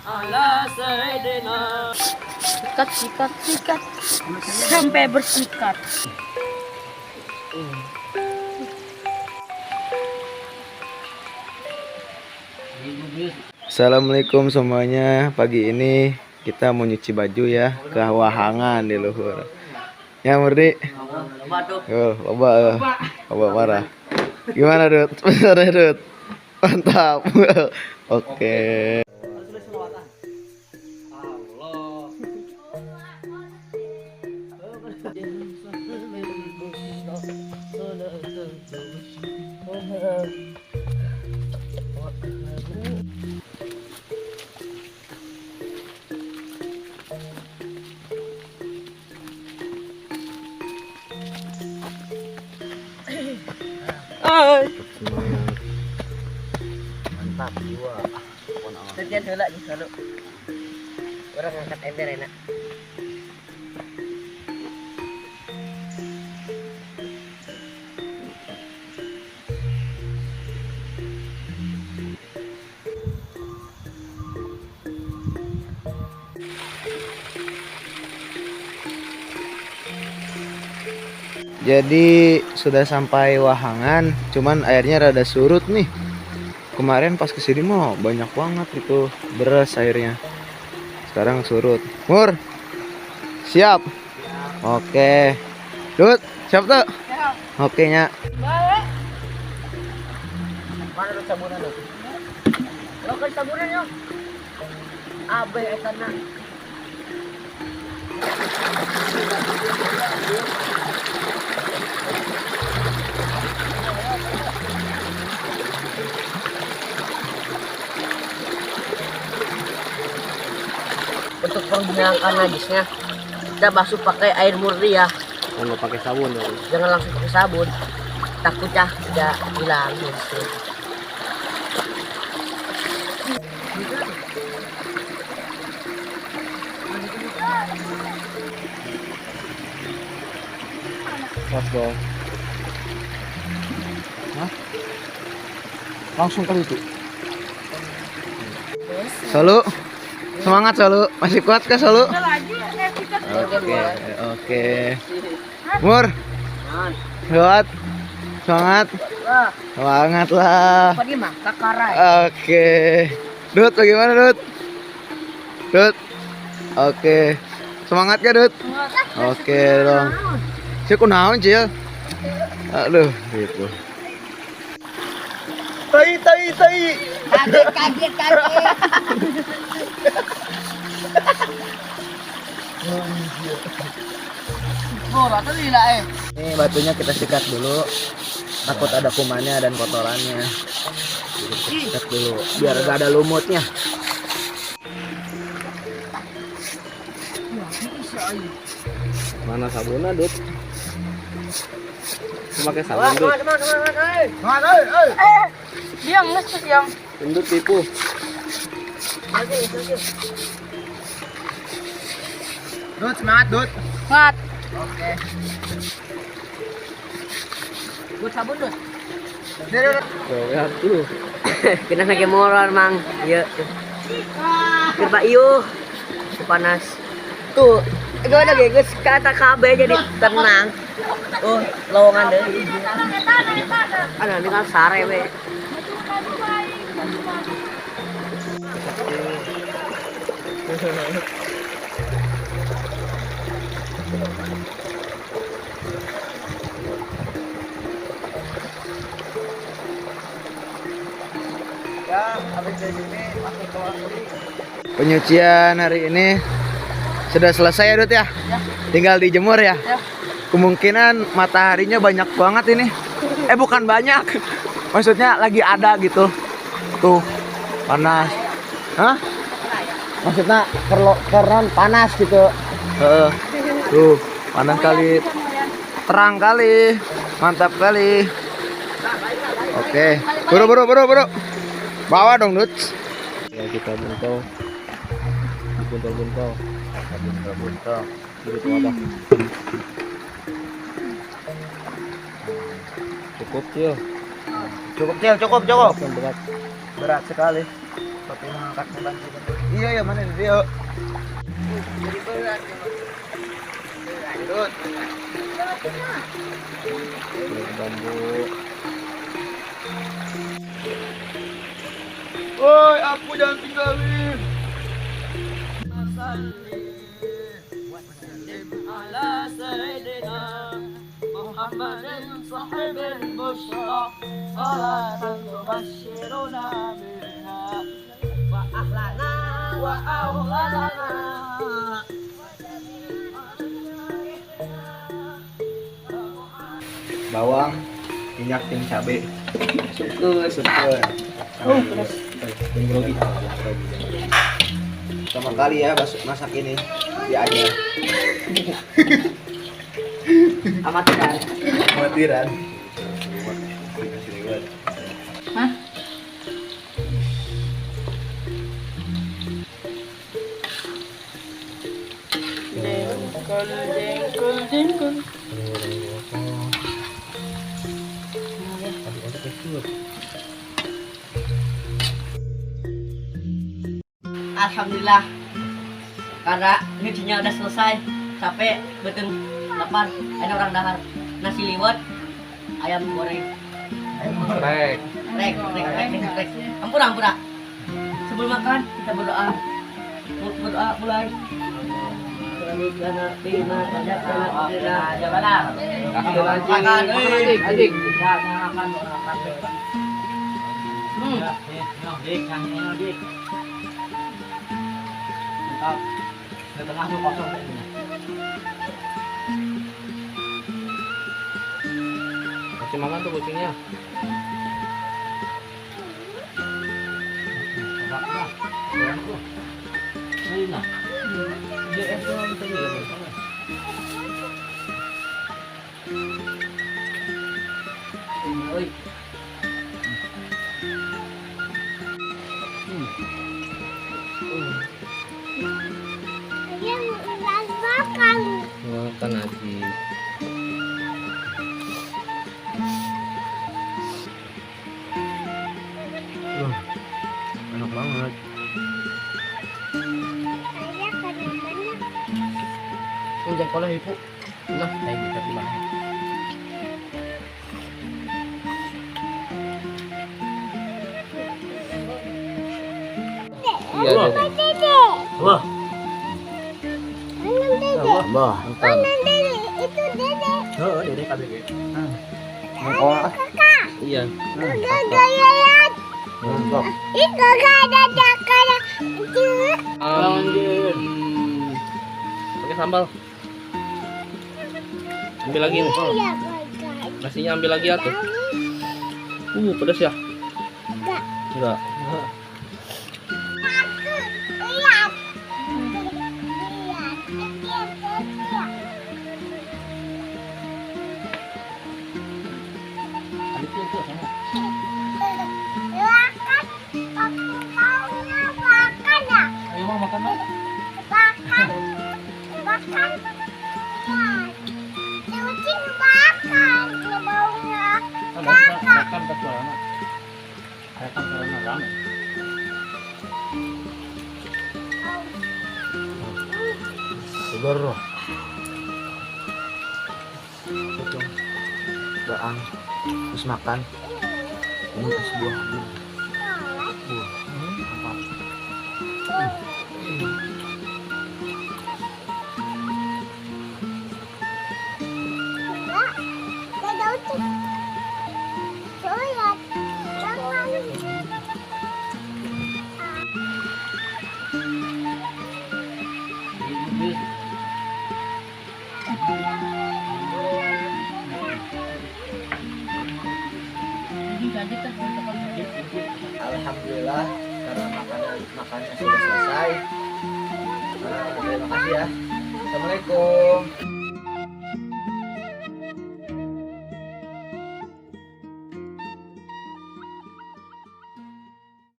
ala sayyidina. Sikat, sikat, sikat sampai bersikat. Assalamualaikum semuanya. Pagi ini kita mau nyuci baju ya ke Wahangan di luhur. Ya Murdi. Yo, loba parah. Gimana, Dut? Bener ya, Dut? Mantap. Oke. Mantap jiwa. Kerjaan heula nih kalau orang ngangkat ember enak. Jadi sudah sampai Wahangan, cuman airnya rada surut nih. Kemarin pas kesini mau banyak banget itu beras airnya. Sekarang surut. Mur, siap? Oke. Dut, siap tuh? Oke nya. Mana lu sabunan lu? Lo kan sabunan yo. Abe etana. Untuk menghilangkan najisnya kita basuh pakai air murni ya. Nggak pakai sabun ya. Jangan langsung pakai sabun, takutnya tidak hilang gitu. Pas dong. Hah? Langsung kali itu. Solu. Semangat Solu. Masih kuat kah Solu? Oke, oke. Mur. Kuat. Semangat. Semangat lah. Apa dia mah? Kakarai. Oke. Dut, bagaimana Dut? Dut. Oke. Semangat ya Dut? Oke dong. Cik kunaon Cil? Aduh, gitu. Tai. Kaget. Oh, batu lila Ini batunya kita sikat dulu. Takut ada kumannya dan kotorannya. Jadi kita sikat dulu biar gak ada lumutnya. Mana sabunnya, Dut? Pakai sabun, Dut. Diam, nges yang. Dut tipu. Dut, semangat, Dut. Ngat. Oke. Buat sabun dulu. Ya tuh. Kena lagi moral mang. Iya. Kita iyo. Panas. Tuh. Gue lagi guys kata KB jadi tenang. Oh, lowongan deh. Ada ini kan sare we. Penyucian hari ini sudah selesai ya Dut ya? Tinggal dijemur ya? Kemungkinan mataharinya banyak banget ini. Bukan banyak. Maksudnya lagi ada gitu. Tuh, panas. Hah? Maksudnya karena panas gitu. Tuh, panas kali. Terang kali. Mantap kali. Oke. Buru. Bawa dong, Dut. Ya, kita buntel. Buntel. Gitu apa? Cukup, Cil. Cukup. Cukup. Berat sekali. Tapi mengangkatnya bantu. Iya ya mana dia? Yuk. Jadi berat. Lanjut. Bambu. Woi, aku jangan tinggalin. على سيدنا محمد صاحب البشرى صلاة تبشرنا بها وأهلنا وأولادنا. Bawang, minyak, ting cabe. Syukur. Grogi. Pertama kali ya masak ini dia aja. Amatiran. Amatiran. Hah? Jengkol, jengkol. Alhamdulillah karena nyucinya udah selesai, capek betul lapar, ada orang dahar. Nasi liwet, ayam goreng, Rek. rek. Ampura. Sebelum makan kita berdoa mulai. Masih makan tuh kucingnya. Makan lagi. Enak banget. Jangan kalau ibu. Nah, kayak gitu bilang. Iya, Wah, Bah, Itu dede. oh, ini KBG. Mengkolah. Iya. Gagayat. Mantap. Itu ada dakara. Itu. Pakai sambal. Ambil lagi nih. Iya, Nasinya ambil lagi atuh. Pedas ya? Enggak. Enggak. Lihat. Ayo mau makan mana? Makan tak suarana. Makan suarana rame. Segar. Baang. Terus makan. Ini es buah. Buah. Mantap. Alhamdulillah karena makannya sudah selesai. Terima kasih ya. Assalamualaikum.